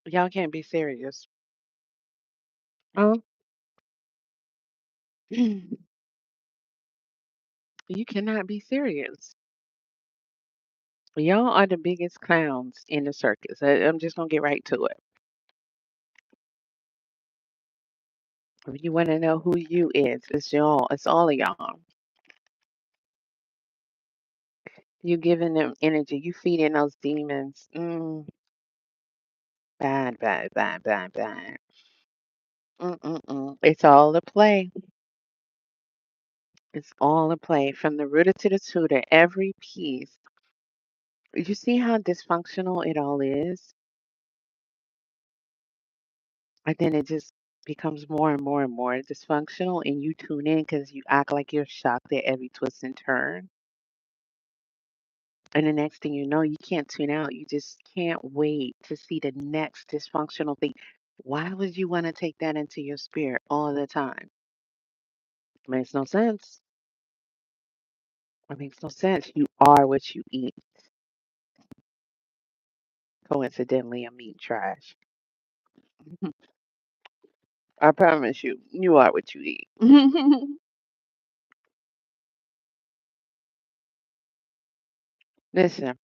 Y'all can't be serious. Oh, you cannot be serious. Y'all are the biggest clowns in the circus. I'm just gonna get right to it. If you want to know who you is, it's y'all. It's all of y'all. You giving them energy. You feeding those demons. Bad, bad, bad, bad, bad. Mm-mm-mm. It's all a play. It's all a play. From the rooter to the tutor, every piece. You see how dysfunctional it all is? And then it just becomes more and more and more dysfunctional, and you tune in because you act like you're shocked at every twist and turn. And the next thing you know, you can't tune out. You just can't wait to see the next dysfunctional thing. Why would you want to take that into your spirit all the time? Makes no sense. It makes no sense. You are what you eat. Coincidentally, I'm eating trash. I promise you, you are what you eat. Listen,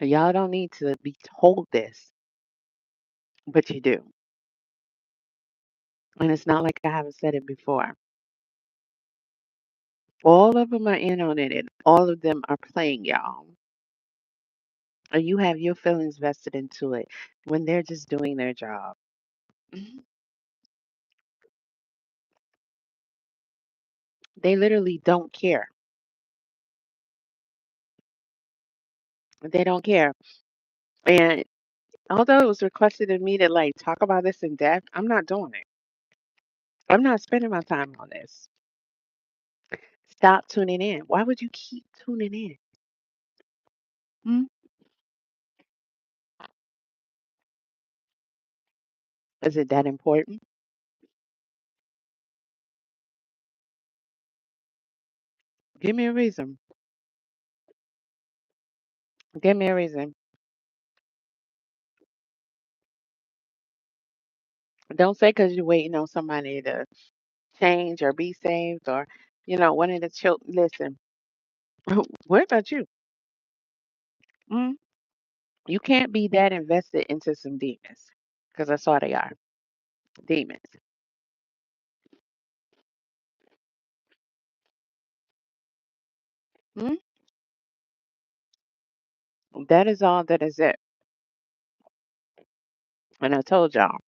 y'all don't need to be told this, but you do. And it's not like I haven't said it before. All of them are in on it, and all of them are playing y'all. And you have your feelings vested into it when they're just doing their job. Mhm. They literally don't care. They don't care. And although it was requested of me to like talk about this in depth, I'm not doing it. I'm not spending my time on this. Stop tuning in. Why would you keep tuning in? Hmm? Is it that important? Give me a reason. Give me a reason. Don't say because you're waiting on somebody to change or be saved or, one of the children. Listen, what about you? Mm? You can't be that invested into some demons because that's all they are, demons. Mm? That is all that is it. And I told y'all,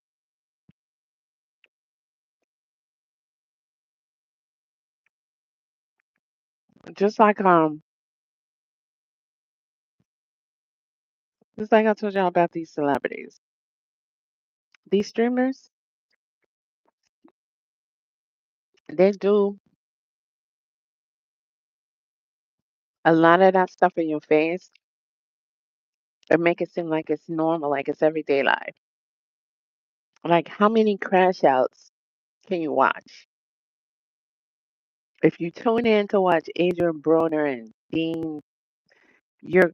just like just like I told y'all about these celebrities, these streamers, they do a lot of that stuff in your face and make it seem like it's normal, like it's everyday life. Like how many crash outs can you watch? If you tune in to watch Adrian Broner and Dean, you're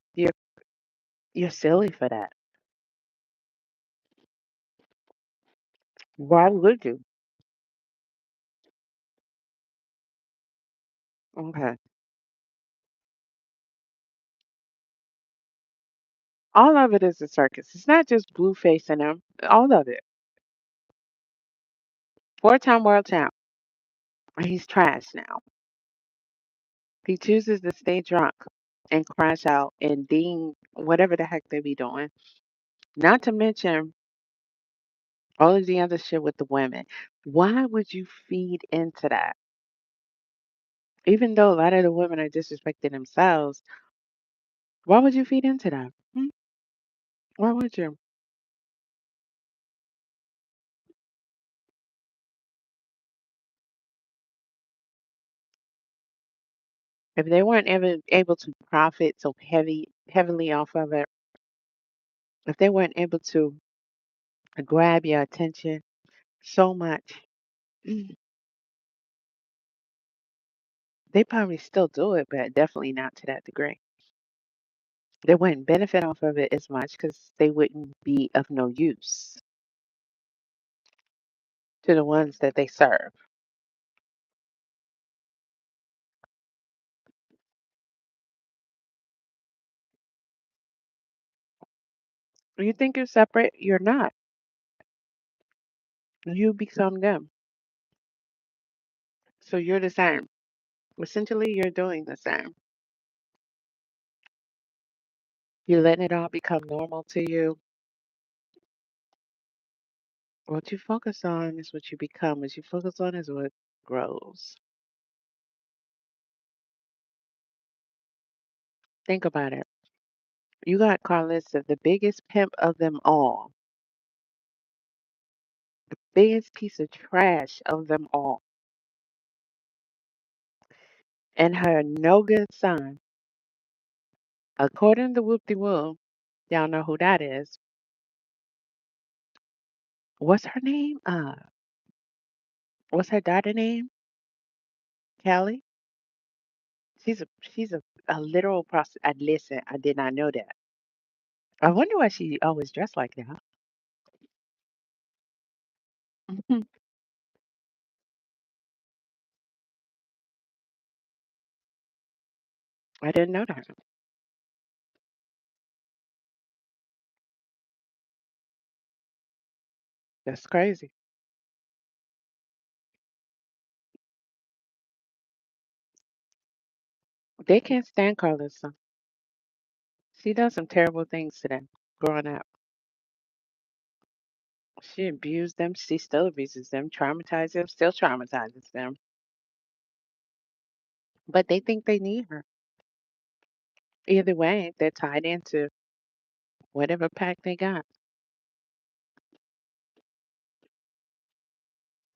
you're silly for that. Why would you? Okay. All of it is a circus. It's not just Blueface and them. All of it. Four-time world champ. He's trash now. He chooses to stay drunk and crash out and ding whatever the heck they be doing. Not to mention all of the other shit with the women. Why would you feed into that? Even though a lot of the women are disrespecting themselves, why would you feed into that? Hmm? Why would you? If they weren't ever able to profit so heavily off of it, if they weren't able to grab your attention so much, they probably still do it, but definitely not to that degree. They wouldn't benefit off of it as much because they wouldn't be of no use to the ones that they serve. You think you're separate? You're not. You become them. So you're the same. Essentially, you're doing the same. You're letting it all become normal to you. What you focus on is what you become. What you focus on is what grows. Think about it. You got Carlissa, the biggest pimp of them all, biggest piece of trash of them all, and her no good son, according to Whoop De Woo, y'all know who that is. What's her name? What's her daughter name? Kelly. She's a literal prostitute. I listen. I did not know that. I wonder why she always dressed like that. Mhm. I didn't know that. That's crazy. They can't stand Carlissa. She does some terrible things to them growing up. She abused them. She still abuses them, traumatizes them, still traumatizes them. But they think they need her. Either way, they're tied into whatever pack they got.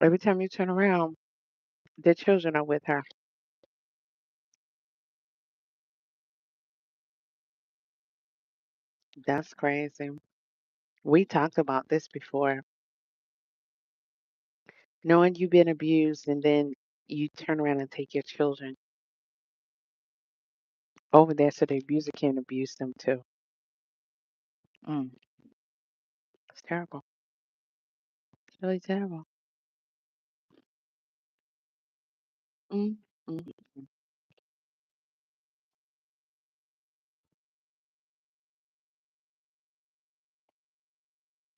Every time you turn around, their children are with her. That's crazy. We talked about this before. Knowing you've been abused and then you turn around and take your children over there so the abuser can abuse them too. Mm, it's terrible. It's really terrible. Mm, mm, mm.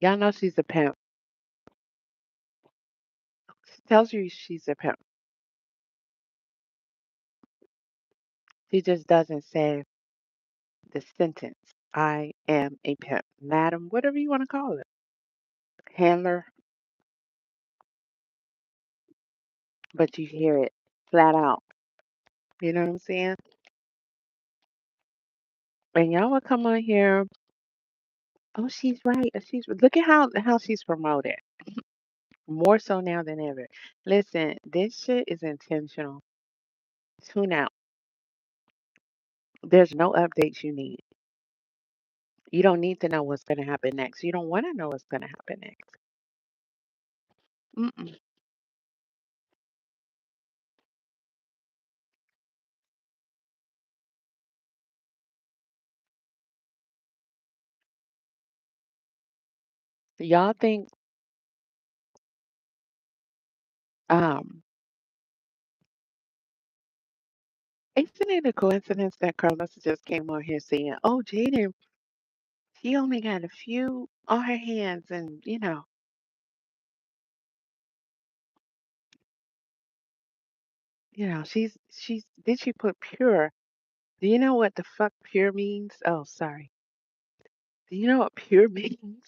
Y'all know she's a pimp. She tells you she's a pimp. She just doesn't say the sentence. I am a pimp. Madam, whatever you want to call it. Handler, but you hear it flat out. You know what I'm saying? And y'all will come on here. Oh, she's right. She's look at how she's promoted. More so now than ever. Listen, this shit is intentional. Tune out. There's no updates you need. You don't need to know what's going to happen next. You don't want to know what's going to happen next. Mm-mm. Y'all think, um, isn't it a coincidence that Carlos just came on here saying, "Oh, Jaden, she only got a few on her hands," and she's did she put pure? Do you know what the fuck pure means? Oh, sorry. Do you know what pure means?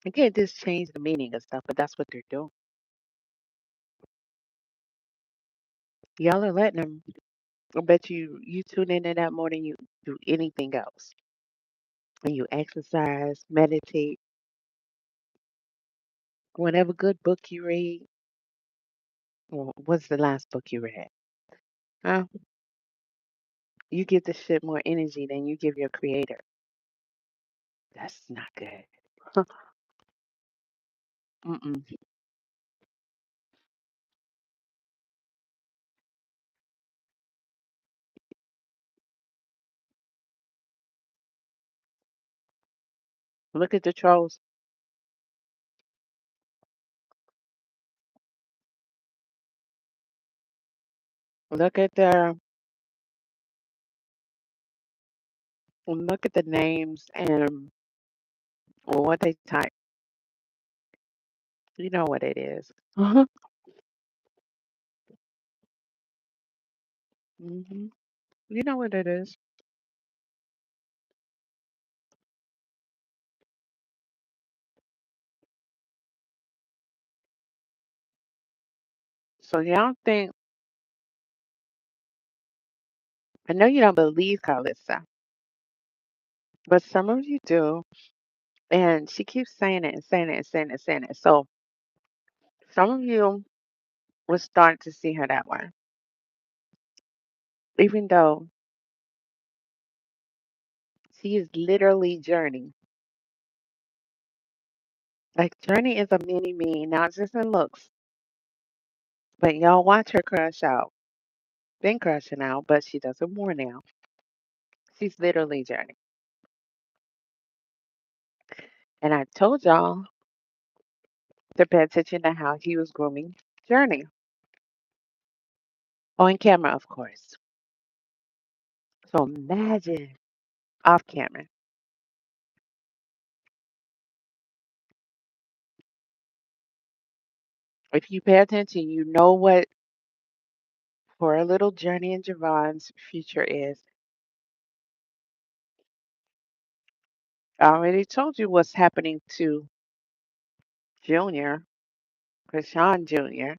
I can't just change the meaning of stuff, but that's what they're doing. Y'all are letting them. I bet you tune into that more than you do anything else. And you exercise, meditate, whatever good book you read. Or what's the last book you read? Huh? You give this shit more energy than you give your creator. That's not good. Mm-mm. Look at the trolls. Look at the names and what they type. You know what it is. hmm You know what it is. So y'all think I know you don't believe Carlissa, but some of you do. And she keeps saying it and saying it and saying it and saying it. So some of you will start to see her that way. Even though she is literally Journey. Like Journey is a mini me, not just in looks. But y'all watch her crash out. Been crashing out, but she does it more now. She's literally Journey. And I told y'all to pay attention to how he was grooming Journey. On camera, of course. So imagine off camera. If you pay attention, you know what for a little Journey and Javon's future is. I already told you what's happening to Junior, Krishan Jr.,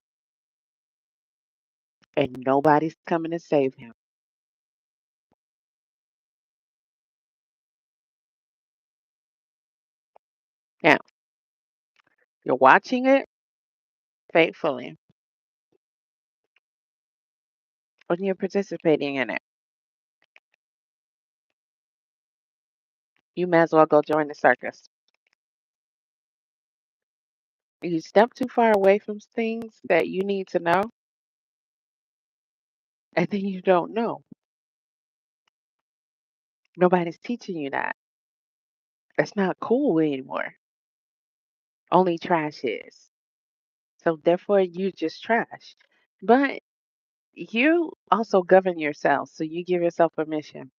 and nobody's coming to save him. Now, you're watching it faithfully, and you're participating in it. You may as well go join the circus. You step too far away from things that you need to know, and then you don't know. Nobody's teaching you that. That's not cool anymore. Only trash is. So therefore, you just trash. But you also govern yourself, so you give yourself permission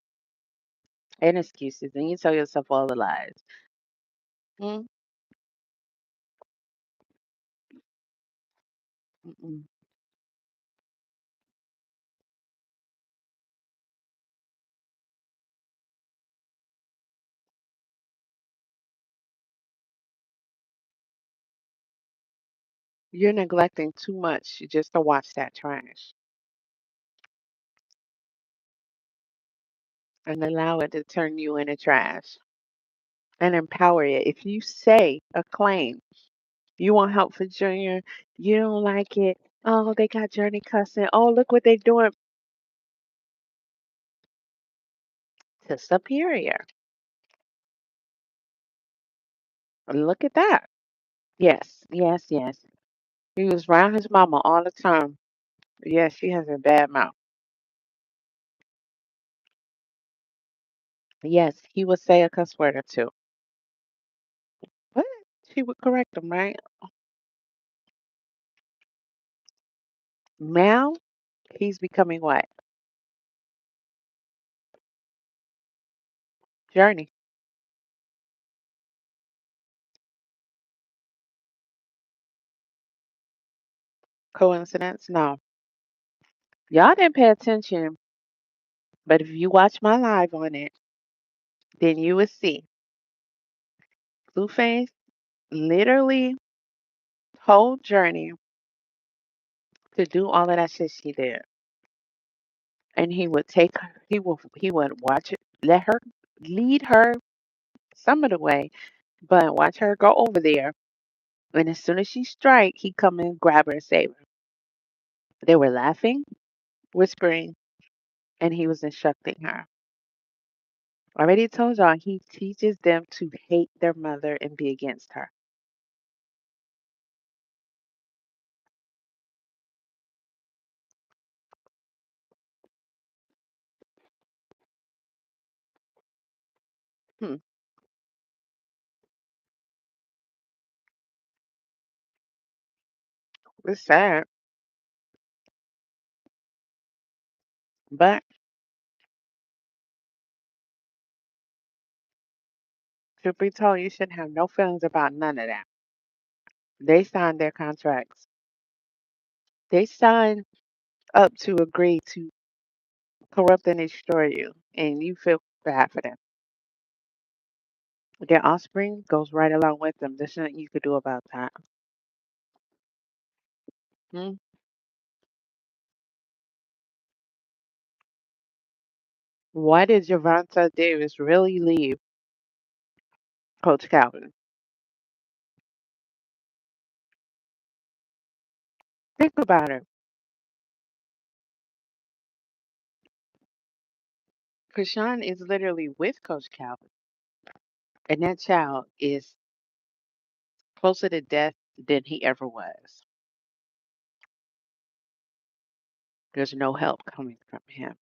and excuses, and you tell yourself all the lies. Mm, mm-mm. You're neglecting too much just to watch that trash and allow it to turn you into trash and empower it. If you say a claim, you want help for Junior, you don't like it. Oh, they got Journey cussing. Oh, look what they're doing to Superior. Look at that. Yes, yes, yes. He was around his mama all the time. Yes, she has a bad mouth. Yes, he would say a cuss word or two. But she would correct him, right? Now he's becoming what? Journey. Coincidence? No. Y'all didn't pay attention, but if you watch my live on it, then you will see Blueface literally told Journey to do all of that shit she did. And he would take her, he would watch it, let her lead her some of the way, but watch her go over there. And as soon as she strike, he come and grab her and save her. They were laughing, whispering, and he was instructing her. I already told y'all he teaches them to hate their mother and be against her. Hmm. It's sad, but truth be told, you shouldn't have no feelings about none of that. They signed their contracts. They signed up to agree to corrupt and destroy you, and you feel bad for them. Their offspring goes right along with them. There's nothing you could do about that. Hmm? Why did Javonta Davis really leave Coach Calvin? Think about it. Krishan is literally with Coach Calvin, and that child is closer to death than he ever was. There's no help coming from him.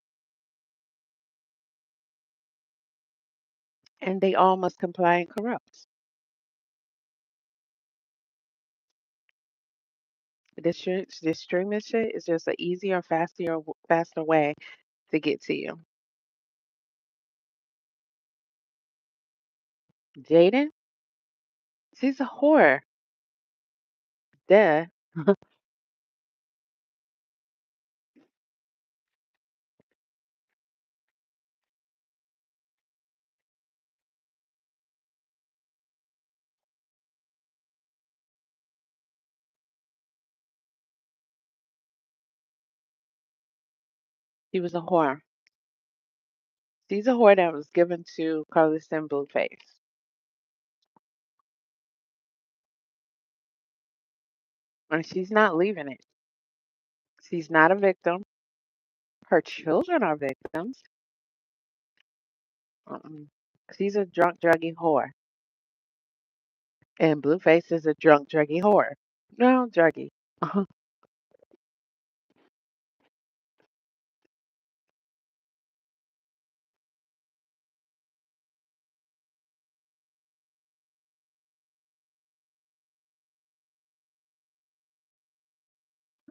And they all must comply and corrupt. This streaming shit is just an easier, faster way to get to you. Jaden, she's a whore. Duh. She was a whore. She's a whore that was given to Carlos and Blueface. And she's not leaving it. She's not a victim. Her children are victims. Mm-mm. She's a drunk, druggy whore. And Blueface is a drunk, druggy whore. No, druggy.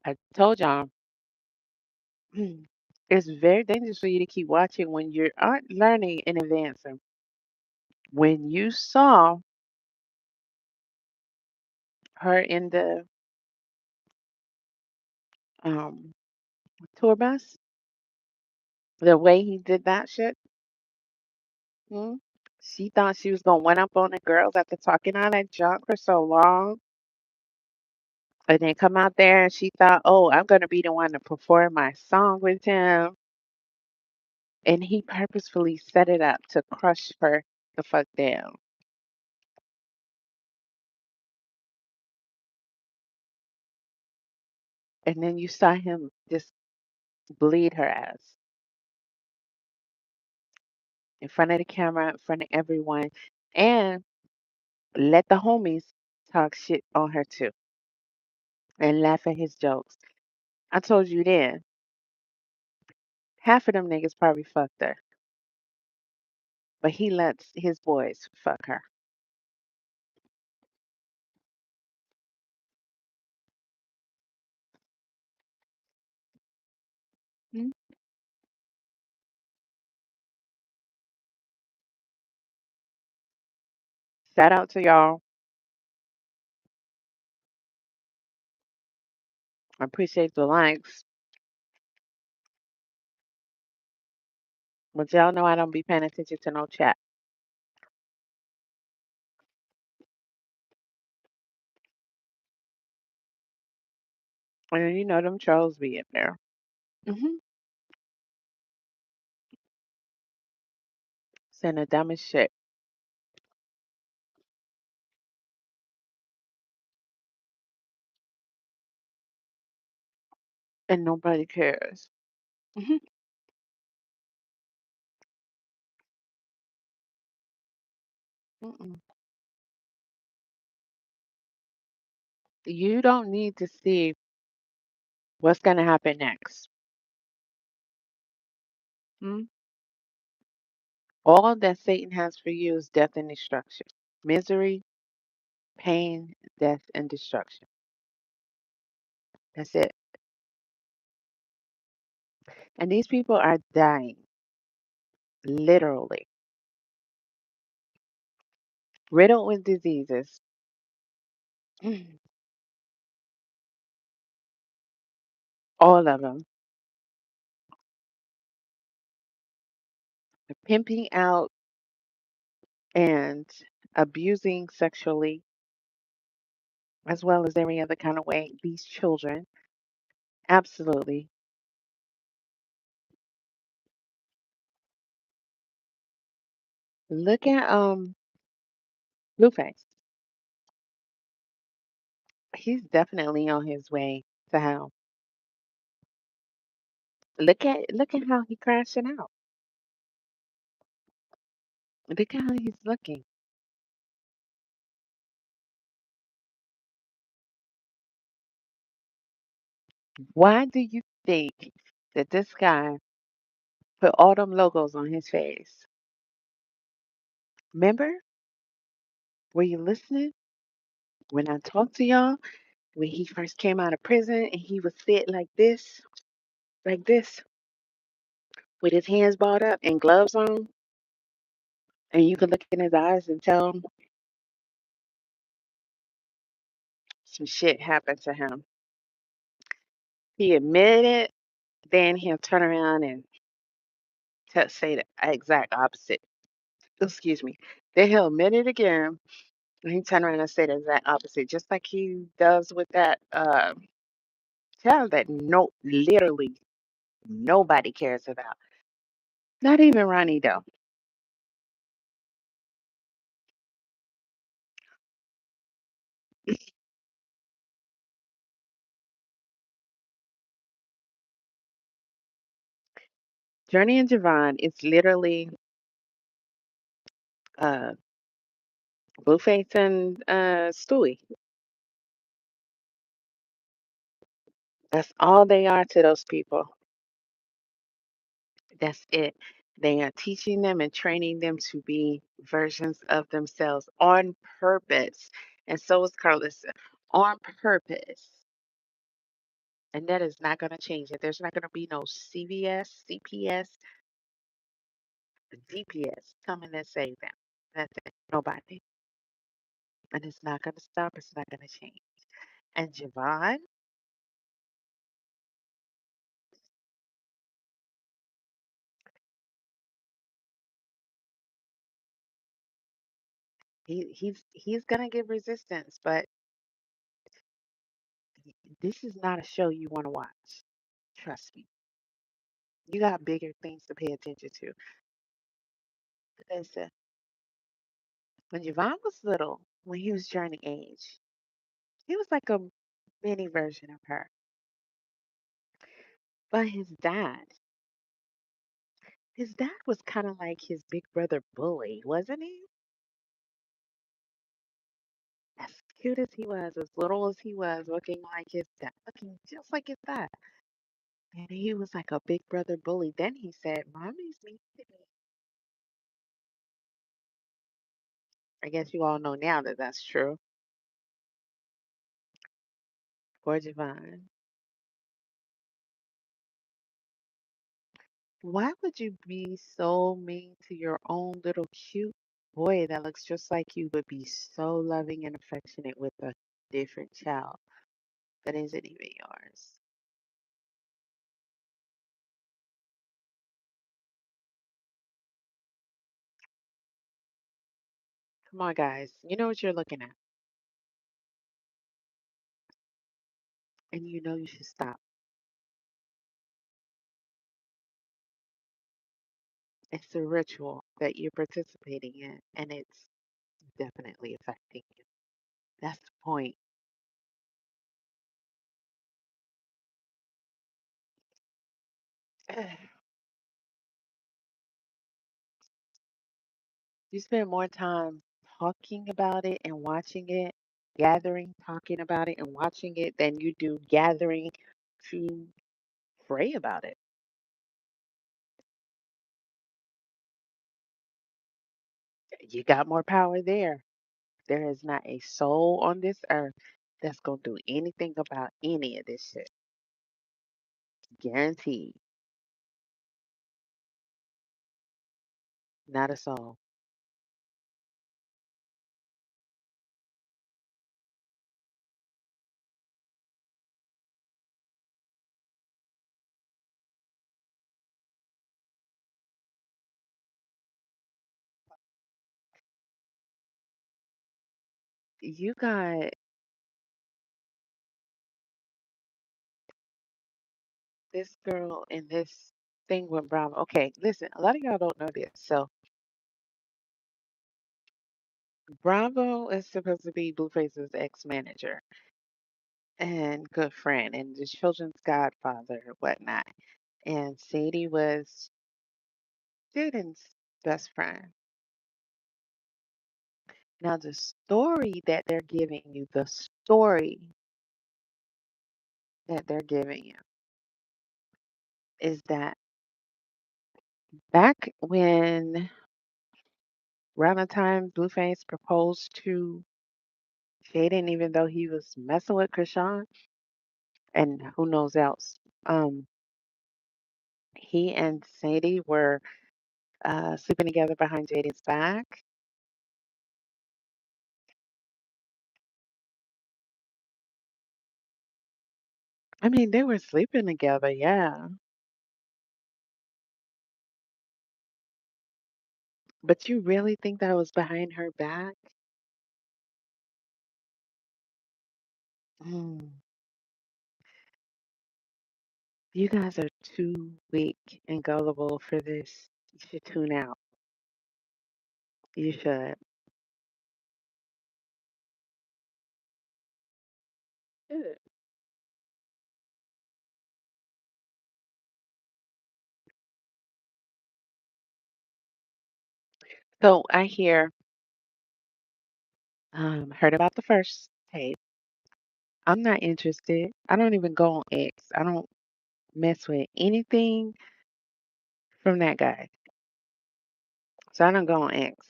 I told y'all, it's very dangerous for you to keep watching when you aren't learning and advancing. When you saw her in the um, tour bus, the way he did that shit, hmm, she thought she was gonna one up on the girls after talking all that junk for so long, and then come out there and she thought, oh, I'm gonna be the one to perform my song with him, and he purposefully set it up to crush her the fuck down. And then you saw him just bleed her ass in front of the camera, in front of everyone, and let the homies talk shit on her too and laugh at his jokes. I told you then, half of them niggas probably fucked her, but he lets his boys fuck her. Mm. Shout out to y'all. I appreciate the likes, but y'all know I don't be paying attention to no chat. And you know them trolls be in there. Hmm. Saying the dumbest shit, and nobody cares. Hmm. Mm-mm. You don't need to see what's gonna happen next. Mm? All that Satan has for you is death and destruction, misery, pain, death, and destruction. That's it. And these people are dying, literally, riddled with diseases. All of them. Pimping out and abusing sexually, as well as every other kind of way, these children. Absolutely. Look at Blueface. He's definitely on his way to hell. Look at how he crashing out. Look at how he's looking. Why do you think that this guy put all them logos on his face? Remember, were you listening when I talked to y'all when he first came out of prison and he would sit like this, with his hands balled up and gloves on, and you could look in his eyes and tell some shit happened to him. He admitted it, then he'll turn around and say the exact opposite. Excuse me. Then he'll admit it again, and he turn around and say the exact opposite, just like he does with that child that literally nobody cares about. Not even Ronnie though. Journey and Javon is literally uh Blueface and Stewie. That's all they are to those people. That's it. They are teaching them and training them to be versions of themselves on purpose. And so is Carlos, on purpose. And that is not going to change it. There's not going to be no CVS, CPS, DPS coming and save them. That's it. Nobody. And it's not going to stop. It's not going to change. And Javon, he's going to give resistance, but this is not a show you want to watch. Trust me. You got bigger things to pay attention to. Listen, when Javon was little, when he was journey age, he was like a mini version of her. But his dad was kind of like his big brother bully, wasn't he? As cute as he was, as little as he was, looking like his dad, looking just like his dad. And he was like a big brother bully. Then he said, Mommy's mean to me. I guess you all know now that that's true. Poor Javon. Why would you be so mean to your own little cute boy that looks just like you, but be so loving and affectionate with a different child that isn't even yours? Come on, guys. You know what you're looking at, and you know you should stop. It's a ritual that you're participating in, and it's definitely affecting you. That's the point. You spend more time talking about it and watching it, gathering, talking about it and watching it than you do gathering to pray about it. You got more power there. There is not a soul on this earth that's gonna do anything about any of this shit. Guaranteed. Not a soul. You got this girl and this thing with Bravo. Okay, listen, a lot of y'all don't know this. So Bravo is supposed to be Blueface's ex-manager and good friend and the children's godfather and whatnot. And Sadie was Jaden's best friend. Now the story that they're giving you, the story that they're giving you is that back when around the time Blueface proposed to Jaden, even though he was messing with Krishan and who knows else, he and Sadie were sleeping together behind Jaden's back. I mean, they were sleeping together, yeah. But you really think that was behind her back? Mm. You guys are too weak and gullible for this. You should tune out. You should. Good. So I heard about the first tape. I'm not interested. I don't even go on X. I don't mess with anything from that guy. So I don't go on X.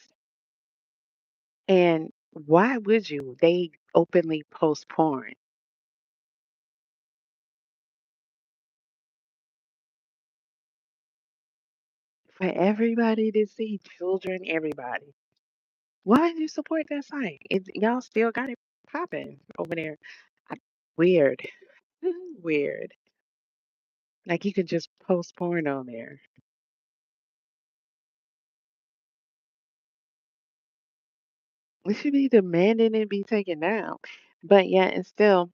And why would you? They openly post porn for everybody to see, children, everybody. Why did you support that site? Y'all still got it popping over there. I, weird. Weird. Like you could just post porn on there. We should be demanding it be taken down. But yet and still,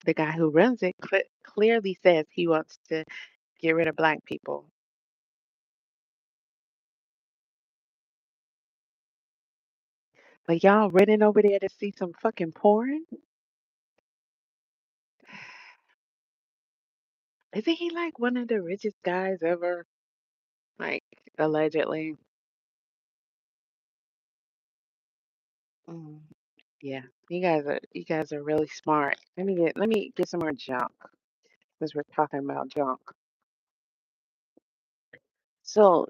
the guy who runs it clearly says he wants to get rid of black people. But y'all running over there to see some fucking porn? Isn't he like one of the richest guys ever? Like allegedly. Mm, yeah, you guys are really smart. Let me get some more junk because we're talking about junk. So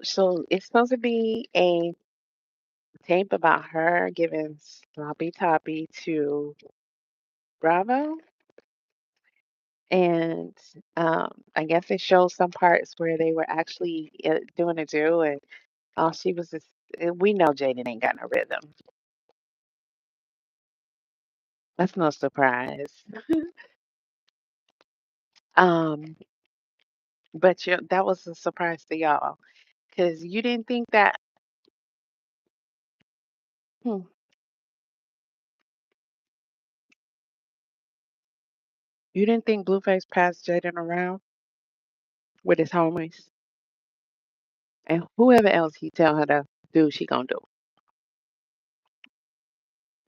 it's supposed to be a tape about her giving sloppy toppy to Bravo, and I guess it shows some parts where they were actually doing a do, and she was just. We know Jaden ain't got no rhythm. That's no surprise. Um, but that was a surprise to y'all because you didn't think that. Hmm, you didn't think Blueface passed Jaden around with his homies, and whoever else he tell her to do, she gonna do.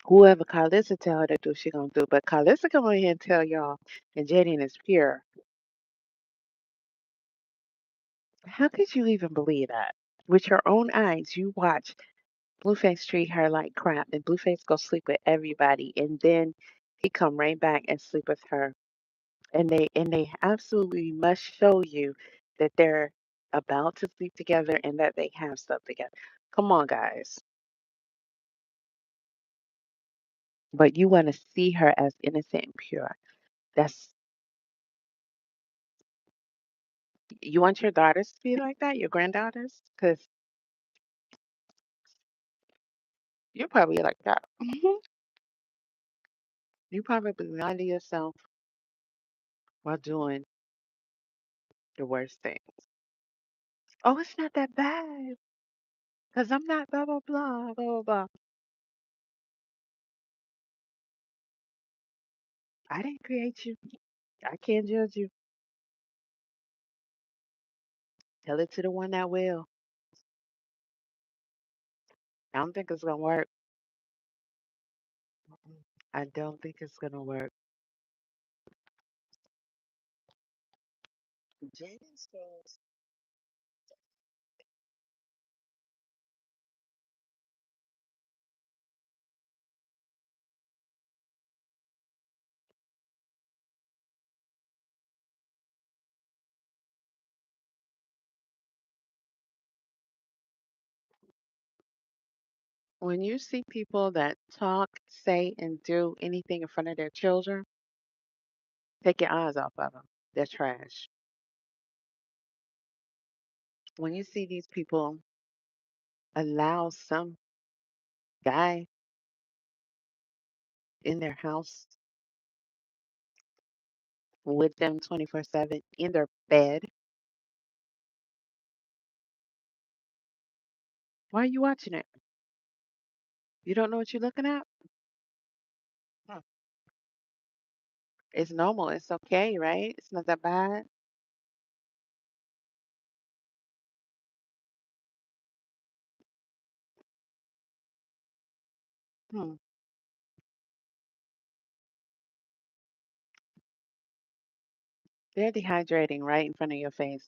Whoever Carlissa tell her to do, she gonna do. But Carlissa come on here and tell y'all, and Jaden is pure. How could you even believe that? With your own eyes, you watch Blueface treat her like crap, and Blueface go sleep with everybody, and then he come right back and sleep with her. And they absolutely must show you that they're about to sleep together and that they have stuff together. Come on, guys. but you want to see her as innocent and pure. That's You want your daughters to be like that, your granddaughters, because you're probably like that. You probably lie to yourself while doing the worst thing. Oh, it's not that bad because I'm not blah blah blah blah blah blah. I didn't create you. I can't judge you. Tell it to the one that will. I don't think it's gonna work. I don't think it's gonna work. Jaden says, when you see people that talk, say, and do anything in front of their children, take your eyes off of them. They're trash. When you see these people allow some guy in their house with them 24/7 in their bed, why are you watching it? You don't know what you're looking at? Hmm. It's normal. It's okay, right? It's not that bad. Hmm. They're dehydrating right in front of your face.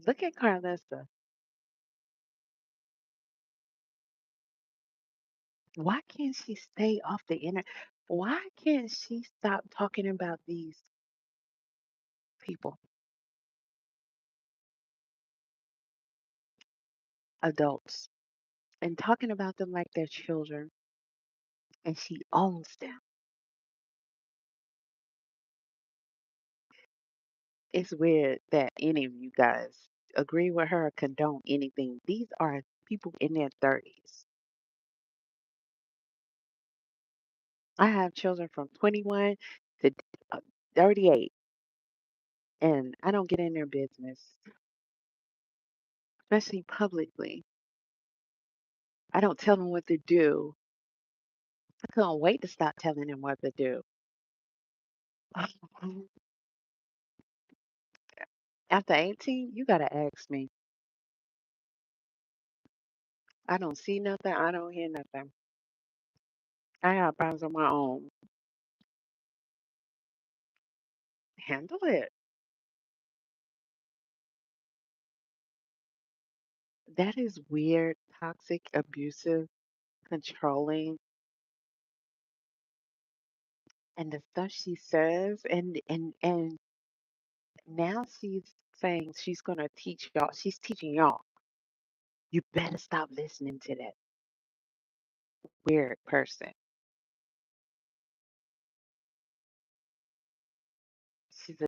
Look at Carlissa. Why can't she stay off the internet? Why can't she stop talking about these people, adults, and talking about them like they're children? And she owns them. It's weird that any of you guys agree with her or condone anything. These are people in their 30s. I have children from 21 to 38, and I don't get in their business, especially publicly. I don't tell them what to do. I couldn't wait to stop telling them what to do. After 18, you got to ask me. I don't see nothing. I don't hear nothing. I got problems on my own. Handle it. That is weird, toxic, abusive, controlling, and the stuff she says, and now she's saying she's gonna teach y'all. She's teaching y'all. You better stop listening to that weird person.